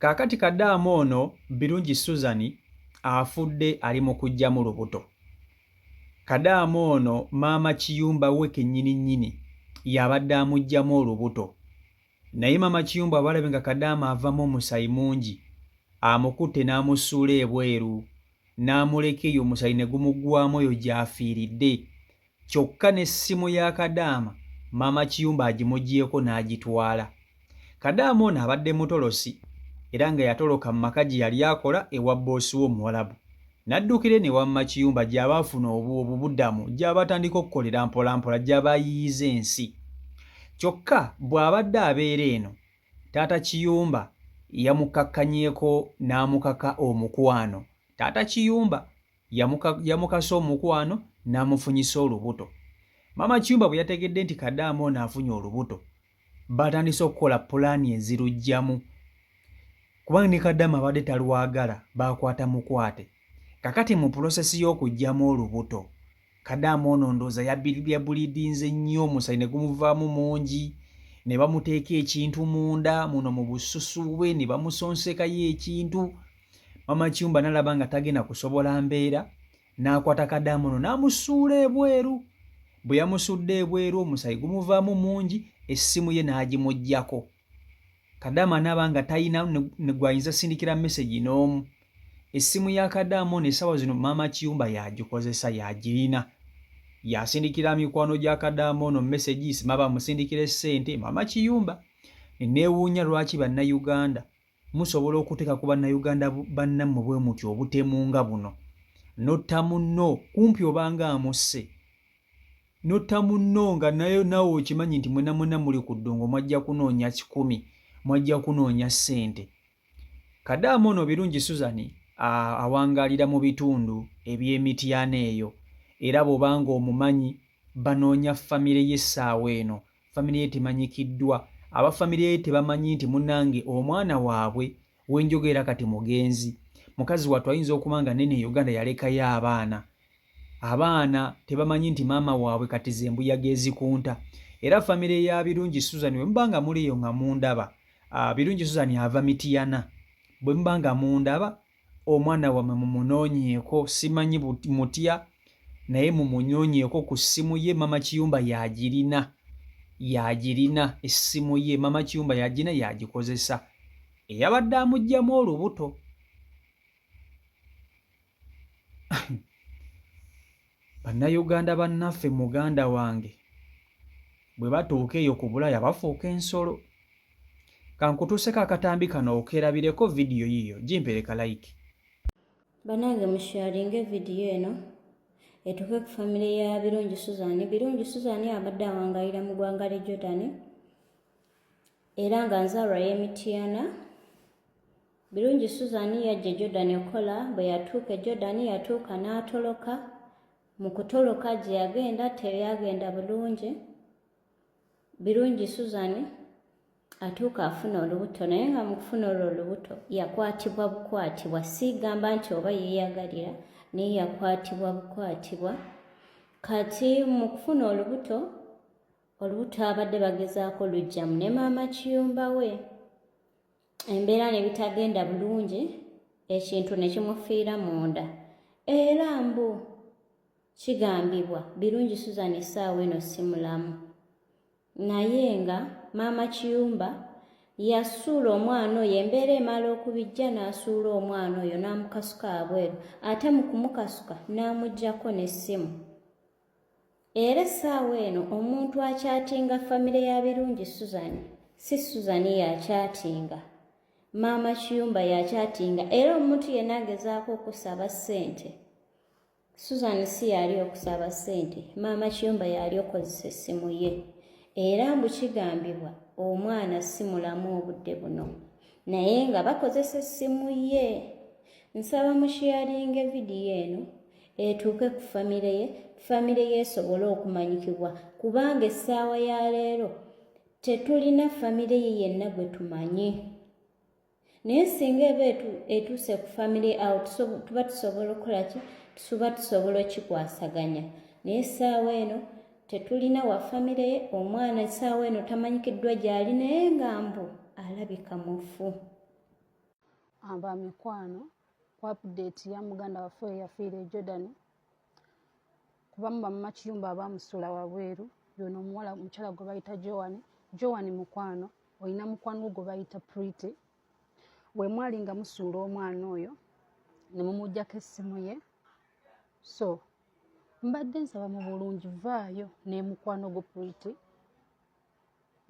Kaakati Kadaama ono Birungi Susan afudde ali mu kuggyamu lubuto. Kadaama ono maama Kiyumba we kennyini y'abadde amuggyamu olubuto. Naye maama Kiyumba bw'alabye nga Kadaama avamu omusaayi mungi, amukutte n'amusuula ebweru, n'amuleka eyo omusaayi ne gumuggwaamu eyo gy'afiiridde. Kyokka n'essimu ya Kadaama maama Kiyumba agimuggyeko n'agitwala. Kadaama ono abadde mutolosi era nga yatoloka mu maka gye yali akola ewa bboosi we Omuwarabu. N'addukira eno ewa maama Kiyumba gy'aba afuna obuddamu, gy'aba atandika okukolera mpolampola, gy'aba ayiyiza ensi. Kyokka bw'abadde abeera eno, taata Kiyumba yamukakkanyeeko n'amukaka omukwano. Taata Kiyumba yamukasa omukwano n'amufunyisa olubuto. Maama Kiyumba bwe yategedde nti Kadaama ono afunye olubuto, batandise okukola pulaani eziruggyamu. Kubanga ne Kadaama abadde talwagala, baakwata mukwate. Kakati mu pulosesi y'okuggyamu olubuto, Kadaama ono ndowooza yabuliidinze nnyo, omusaayi ne gumuvaamu mungi, ne bamuteeka ekintu munda muno mu bususu bwe, ne bamusonsekayo ekintu. Maama Kiyumba n'alaba nga tagenda kusobola mbeera, n'akwata Kadaama ono n'amusuula ebweru. Bwe yamusudde ebweru, omusaayi gumuvaamu mungi, essimu ye n'agimuggyako. Kadaama n'aba nga talina ne gw'ayinza sindikira mesegi n'omu. Essimu ya Kadaama ono essaawa zino maama Kiyumba yagikozesa, yagirina. Yasindikira mikwano gya Kadaama ono messages, maba musindikira ssente. Maama Kiyumba neewuunya lwaki bannayuganda musobola okuteeka ku bannayuganda bannammwe bwe mutyo obutemu nga buno. Notta munno kumpi obanga amusse. Notta munno nga naye nawe okimanyi nti mwena muli ku ddungu, mwajja kunoonya 10, mwajja kunoonya ssente. Kadaama ono Birungi Susan awangaalira mu bitundu eby'Emityana eyo, era bw'obanga omumanyi banoonya famire ye essaawa eno. Famire ye temanyikiddwa, abafamire ye tebamanyi nti munnange omwana waabwe wenjogera kati mugenzi. Mukazi wattu ayinza okuba nga nene Uganda yalekayo abaana tebamanyi nti maama waabwe kati ze mbuyaga ezikunta. Era famire ya Birungi Susan bwe muba nga muliyo nga mundaba, Birungi Susan ava Mityana. Bwe muba nga mundaba, omwana wammwe mumunoonyeeko, simanyi mutya naye mumunoonyeeko ku ssimu ye. Maama Kiyumba yagirina essimu ye, Maama Kiyumba yagirina, yagikozesa. Eyabadde amuggyamu olubuto. Bannayuganda bannaffe, muganda wange bwe batuuka eyo ku Bulaya bafuuka ensolo. Kankutuuseko akatambi kano okerabireko vidiyo yiyo, gimpereka like. Banange musharinge vidiyo eno etuuke ku famire ya Birungi Susan. Birungi Susan abadde awangaalira mu ggwanga lya Jordan era nga nzaalwa y'Emityana. Birungi Susan yajja Jordan okola, bwe yatuuka Jordan yatuuka n'atoloka. Mu kutoloka gye yagenda teyagenda bulungi. Birungi Susan atuuka afuna olubuto, naye nga mu kufuna olwo olubuto yakwatibwa bukwatibwa. Sigamba nti oba yeeyagalira, naye yakwatibwa bukwatibwa. Kati mu kufuna olubuto abadde bagezaako luggyamu ne maama Kiyumba we. Embeera ne bitagenda bulungi, ekintu ne kimufiira munda. Era mbu kigambibwa Birungi Susan essaawa eno si mulamu, naye nga maama Kiyumba yasuula omwana oyo. Embeera emala okubijja n'asuula omwana oyo n'amukasuka abweru, ate mu kumukasuka n'amuggyako n'essimu. Era essaawa eno omuntu akyatinga famire ya Birungi Susan si Susan yakyatinga, maama Kiyumba yakyatinga. Era omuntu yenna agezaako okusaba ssente, Susan si yali okusaba ssente, maama Kiyumba yali okozesa essimu ye. Era mbu kigambibwa omwana si mulamu obudde buno, naye nga bakozesa essimu ye. Nsaba musharinge vidiyo eno etuuke ku famire ye esobole okumanyikibwa, kubanga essaawa ya leero tetulina famire ye yenna gwe tumanyi. Naye singa eba etuuse ku famire awo tuba tusobola okukola ki? Tuba tusobola okikwasaganya. Naye essaawa eno tetulina wa famire ye. Omwana essaawa eno tamanyikiddwa gy'ali, naye nga mbu alabika mufu. amba mikwano ku update ya muganda waffe yafiira e Jordan kubamu bamama Kiyumba abamusula wabweru yono omuwala omukyala gwe bayita Joan mukwano olina mukwano gwe bayita Pretty we mwali nga musuula omwana oyo ne mumuggyako essimu ye so mbadde nsaba mu bulungi vaayo ne mukwano gwe Pretty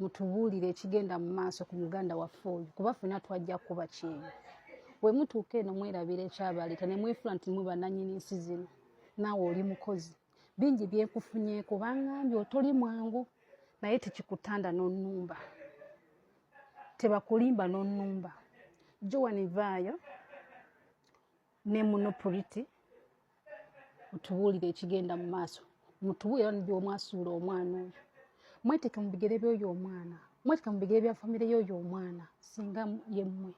mutubuulire ekigenda mu maaso ku muganda waffe oyo kuba ffenna twajja kuba kyeyo we mutuuka eno mwerabira ekyabaleeta ne mwefula nti mwe bannannyini nsi zino naawe oli mukozi bingi byekufunyeeko bangambye otoli mwangu naye tekikutanda n'onnumba tebakulimba n'onnumba Joan vaayo ne muno Pretty mutubuulire ekigenda mu maaso mutubuulire gy'omwasuula omwana oyo mweteke mu bigere by'oyo omwana mweteke mu bigere bya famire y'oyo omwana singa yemmwe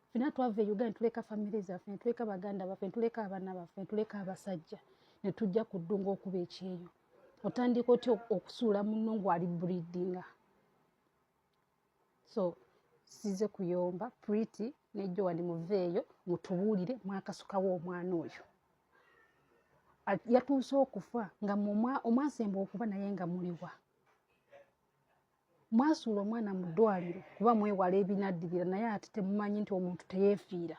ffenna twava e Uganda tuleka famire zaffe ne tuleka baganda baffe ne tuleka abaana baffe ne tuleka abasajja ne tujja ku ddungu okuba ekyeyo otandika otya okusuula munno ng'ali breedinga so size kuyomba Pretty ne Joan muveeyo mutubuulire mwakasukawo omwana oyo yatuuse okufa nga omwasemba okuba naye nga muliwa mwasuula omwana mu ddwaliro kuba mwewala ebinaddirira naye ate temumanyi nti omuntu teyeefiira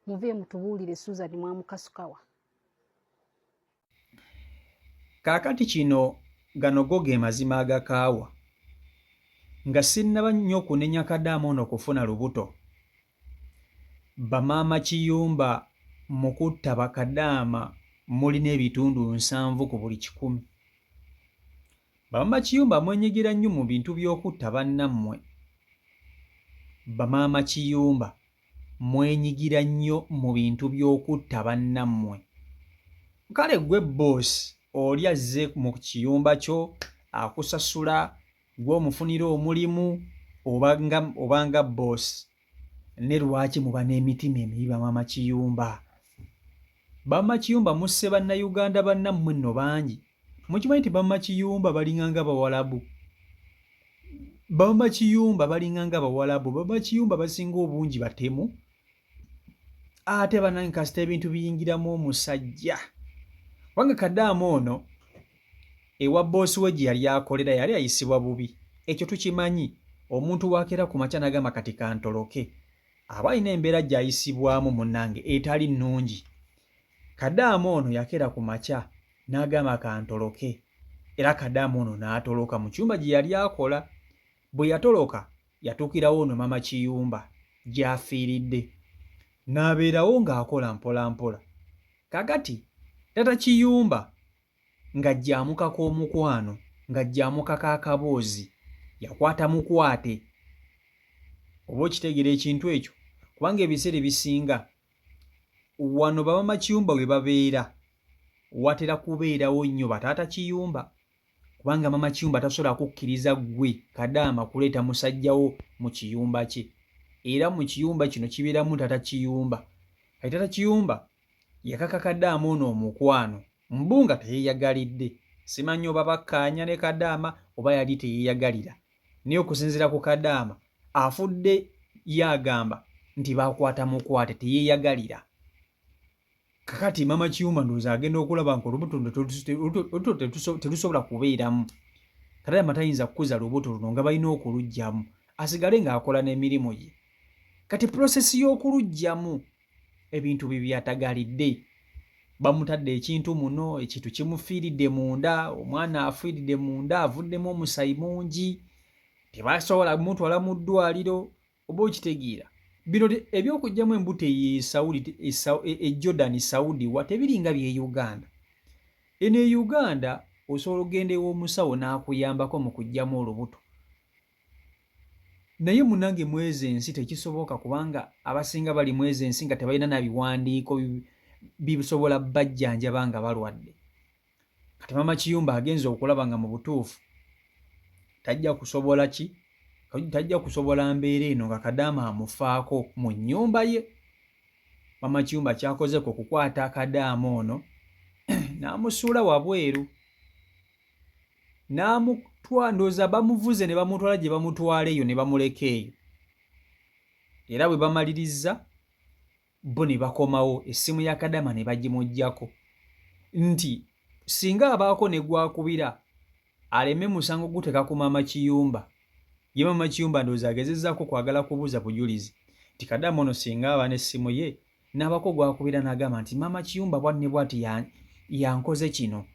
muveeyo mutubuulire Susan mwamukasukawa kaakati kino gano go ge mazima agakaawa nga sinnaba nnyo okunenya Kadaama ono okufuna lubuto bamaama Kiyumba mu kutta bakadaama mulina ebitundu 7 ku buli 100 bamaama Kiyumba mwenyigira nnyo mu bintu by'okutta bannammwe bamaama Kiyumba mwenyigira nnyo mu bintu by'okutta bannammwe kale gwe boss oli azze mu kiyumba kyo akusasula gw'omufunira omulimu obanga boss ne lwaki muba n'emitima emibi bamaama Kiyumba bamaama Kiyumba musse bannayuganda bannammwe nno bangi mukimanyi nti bamaama Kiyumba balinganga bawalabu bamaama Kiyumba balinganga bawalabu bamaama Kiyumba basinga obungi batemu ate banange kasita ebintu biyingiramu omusajja wanga Kadaama ono ewa boosi we gye yali akolera yali ayisibwa bubi ekyo tukimanyi omuntu wakeera ku makya n'agamba kati kantoloke aba alina embeera gy'ayisibwamu munnange etali nnungi Kadaama ono yakeera ku makya n'agamba kantoloke era Kadaama ono n'atoloka mu kyumba gye yali akola bwe yatoloka yatuukirawo ono maama Kiyumba gy'afiiridde n'abeerawo ng'akola mpola mpola kakati tata Kiyumba ng'ajjamukako omukwano ng'ajjamukako akaboozi yakwata mukwate oba okitegeera ekintu ekyo kubanga ebiseera ebisinga wano bamaama Kiyumba we babeera watera kubeerawo nnyo bataata Kiyumba kubanga maama Kiyumba tasobola kukkiriza ggwe Kadaama kuleeta musajjawo mu kiyumba kye era mu kiyumba kino kibeeramu tata Kiyumba kati tata Kiyumba yakaka Kadaama ono omukwano mbunga teyeeyagalidde simanyi oba bakkaanya ne Kadaama oba yali teyeeyagalira naye okusinziira ku Kadaama afudde yagamba nti bakwata mukwate teyeeyagalira kakati maama Kiyumba ndowooza agenda okulaba nti olubuto terusobola kubeeramu Kadaama tayinza kukuza lubuto luno nga balina okuluggyamu asigale ng'akola n'emirimu gye kati prosesi y'okuluggyamu ebintu bibyatagalidde bamutadde ekintu muno ekintu kimufiiridde munda omwana afiiridde munda avuddemu omusayi mungi tebasobola mutwala mu ddwaliro oba okitegeera bino ebyokugyamu embuto e Jordan Saudi wa tebiringa bye Uganda eno e Uganda osobola ogenda ew'omusawo n'akuyambako mu kuggyamu olubuto naye munange mwezi ensi tekisoboka kubanga abasinga bali mwezi ensi nga tebalina na biwandiiko bisobola bajjanjaba nga balwadde kati maama Kiyumba agenza okulaba nga mu butuufu tajja kusobola mbeera eno nga Kadaama amufaako mu nnyumba ye maama Kiyumba kyakoze ku kukwata Kadaama ono n'amusuula wabweru ndowooza bamuvuze ne bamutwala gye bamutwala eyo ne bamuleka eyo era bwe bamaliriza bo ne bakomawo essimu ya Kadama ne bagimuggyako nti singa abaako ne gwakubira aleme musango guteka ku Maama Kiyumba, ye Maama Kiyumba ndowooza agezezzaako kwagala kubuuza bujulizi nti Kadama ono singa aba n'essimu ye n'abako gwakubira n'agamba nti Maama Kiyumba bwanne bw'ati yankoze kino,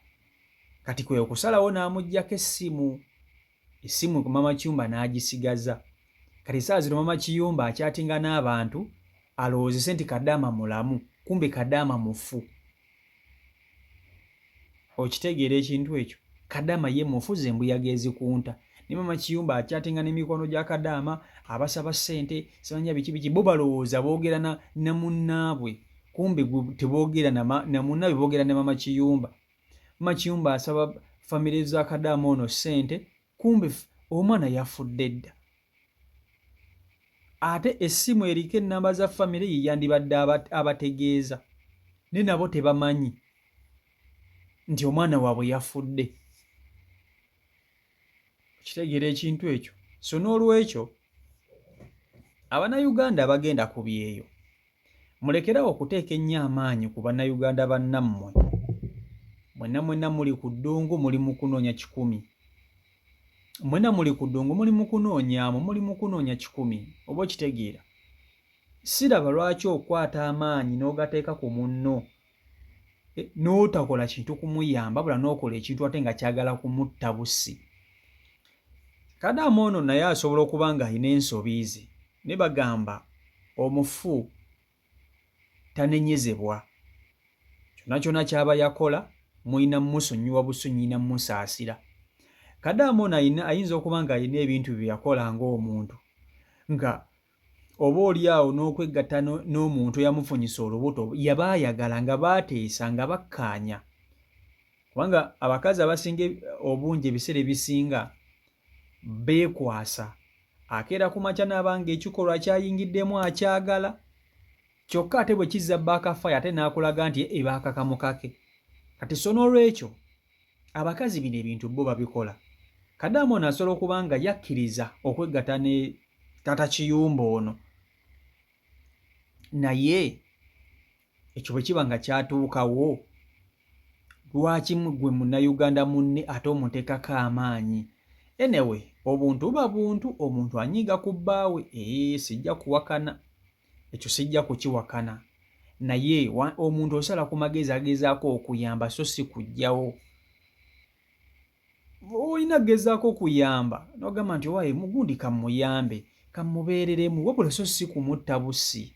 kati kwe okusalawo n'amuggyako essimu ku Maama Kiyumba n'agisigaza. Kati saa zino Maama Kiyumba akyatinga n'abantu alowoozese nti Kadama mulamu, kumbe Kadama mufu. Okitegeera ekintu ekyo? Kadama ye mufu, ze mbuyaga ezikunta. Ne Maama Kiyumba akyatinga n'emikono gya Kadama, abasaba ssente, sibanya biki bo balowooza boogera na munnaabwe, kumbe teboogera na munnaabwe, boogera ne Maama Kiyumba. Maama Kiyumba asaba famire za Kadama ono ssente, kumbe omwana yafudde dda. Ate essimu eriko ennamba za famire ye yandibadde abategeeza, ne nabo tebamanyi nti omwana waabwe yafudde. Kitegeera ekintu ekyo? So n'olwekyo Abannayuganda abagenda ku byeyo, mulekerawo okuteeka ennyo amaanyi ku Bannayuganda bannammwe. Mwenna muli ku ddungu muli mu kunoonya 100. Mwenna muli ku ddungu muli mu kunoonyaamu, muli mu kunoonya 100. Oba okitegeera? Siraba lwaki okwata amaanyi n'ogateeka ku munno n'otakola kintu kumuyamba, bula n'okola ekintu ate nga kyagala kumutta bussi. Kadama ono naye asobola okuba ng'alina ensobiizi, ne bagamba omufu tanenyezebwa. Kyonna kyonna ky'aba yakola mulina mmusonyiwa busunyiina mmusaasira. Kadama ono ayinza okuba ng'alina ebintu bye yakola ng'omuntu, nga oba oliawo n'okwegatta n'omuntu eyamufunyisa olubuto yabaayagala nga baateesa nga bakkaanya. Kubanga abakazi abasinga obungi ebiseera ebisinga beekwasa, akeera ku makya n'abanga ekikolwa kyayingiddemu akyagala, kyokka ate bwe kizza baakafayo ate n'akulaga nti baakakamu kake. Kati so n'olwekyo abakazi bino ebintu bo babikola. Kadama ono asobola okuba nga yakkiriza okwegatta ne Tata Kiyumba ono, naye ekyo bwe kiba nga kyatuukawo, lwaki gwe Munnayuganda munne ate omuteekako amaanyi? Anyway, obuntu buba buntu, omuntu anyiiga ku bbaawe, sijja kuwakana ekyo, sijja kukiwakana, naye omuntu osala ku magezi agezaako okuyamba so si kuggyawo. Olina gezaako okuyamba n'ogamba nti owaye mugundi kamuyambe, kamubeereremu, wabula so si kumutta bussi.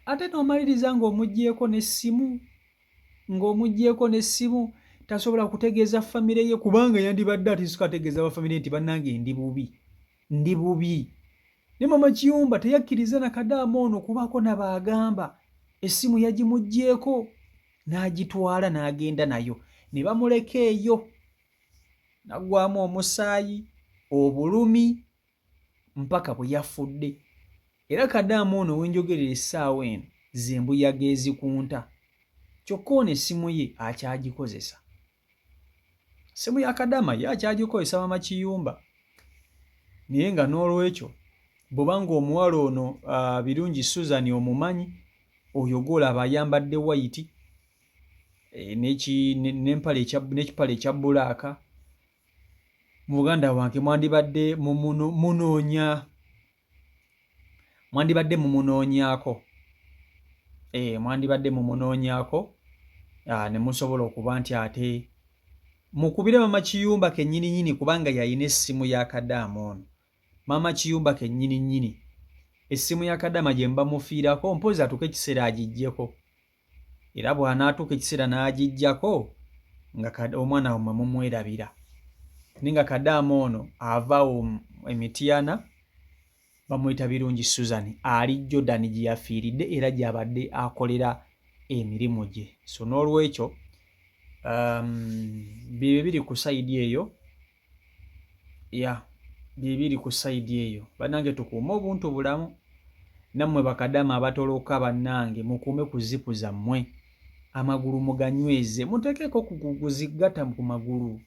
Ate n'omaliriza ng'omuggyeko n'essimu, tasobola kutegeeza famire ye, kubanga yandibadde atisika ategeeza abafamire nti bannange ndi bubi. Ne Maama Kiyumba teyakkiriza na Kadama ono kubaako nabaagamba, essimu yagimuggyeko n'agitwala n'agenda nayo, ne bamuleka eyo, naggwamu omusaayi, obulumi, mpaka bwe yafudde. Era Kadama ono wenjogerera essaawa eno ze mbuyaga ezikunta, kyokka ono essimu ye akyagikozesa. Essimu ya Kadama ye akyagikozesa Maama Kiyumba, naye nga n'olwekyo bw'obanga omuwala ono Birungi Susan omumanyi, oyo gw'olaba ayambadde white n'ekipale ekya bbulaaka, mu Buganda wange mwandibadde mumunoonyaako, ne musobola okuba nti ate mukubire Maama Kiyumba kennyini kubanga yalina essimu ya Kadama ono. Maama Kiyumba kennyini essimu ya Kadama gye mba mufiirako, mpozi atuuka ekiseera agiggyeko, era bw'anaatuuka ekiseera n'agiggyako nga omwana wammwe mumwerabira. Ninga Kadama ono avaawo Emityana, bamuyita Birungi Susan, ali Jordan gye yafiiridde era gy'abadde akolera emirimu gye. So n'olwekyo bye biri ku sayidi eyo, bye ku sayidi eyo. Bannange tukuume obuntu bulamu, nammwe bakadama abatoloka bannange mukuume ku zipu zammwe, amagulu muganyweze, muteekeko kuzigatta ku magulu.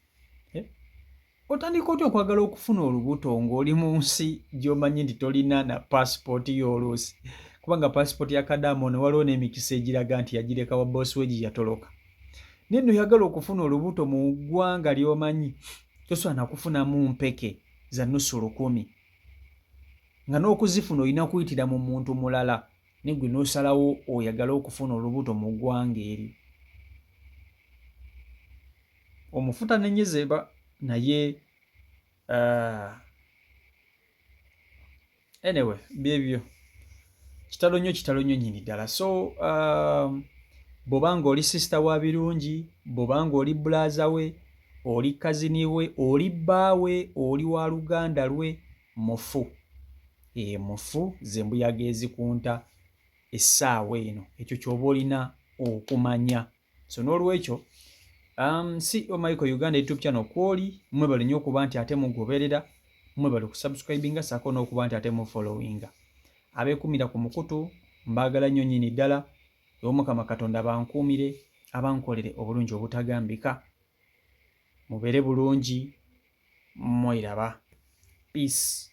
otandika otya okwagala okufuna olubuto ng'oli mu nsi gy'omanyi nti tolina na paasipooti y'oluusi, kubanga paasipooti ya Kadamu ono waliwo n'emikisa egiraga nti yagireka wa boosi we gye yatoloka. Naye nno oyagala okufuna olubuto mu ggwanga ly'omanyi tosobola na kufunamu mpeke za nnusu 1,000 nga n'okuzifuna olina kuyitira mu muntu mulala, ne gwe n'osalawo oyagala okufuna olubuto mu ggwanga eri. Omufuta nenyezeba naye anyway byebyo kitalo nnyo nnyini ddala. So bw'obanga oli sisita wa Birungi, bw'obanga oli bulaaza we, oli kazini we, oli bbaawe, oli wa luganda lwe, mufu. Mufu ze mbuyaga ezikunta essaawa eno, ekyo ky'oba olina okumanya. So n'olwekyo CEO Michael Uganda YouTube channel kwoli mwebale nnyo okuba nti ate mugoberera, mwebale kusubscribinga ssaako n'okuba nti ate mufollowinga. Abeekumira ku mukutu mbaagala nnyo nnyini ddala, Omukama Katonda bankuumire, abankolere obulungi obutagambika. Mubeere bulungi, mwiraba. Peace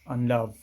and love.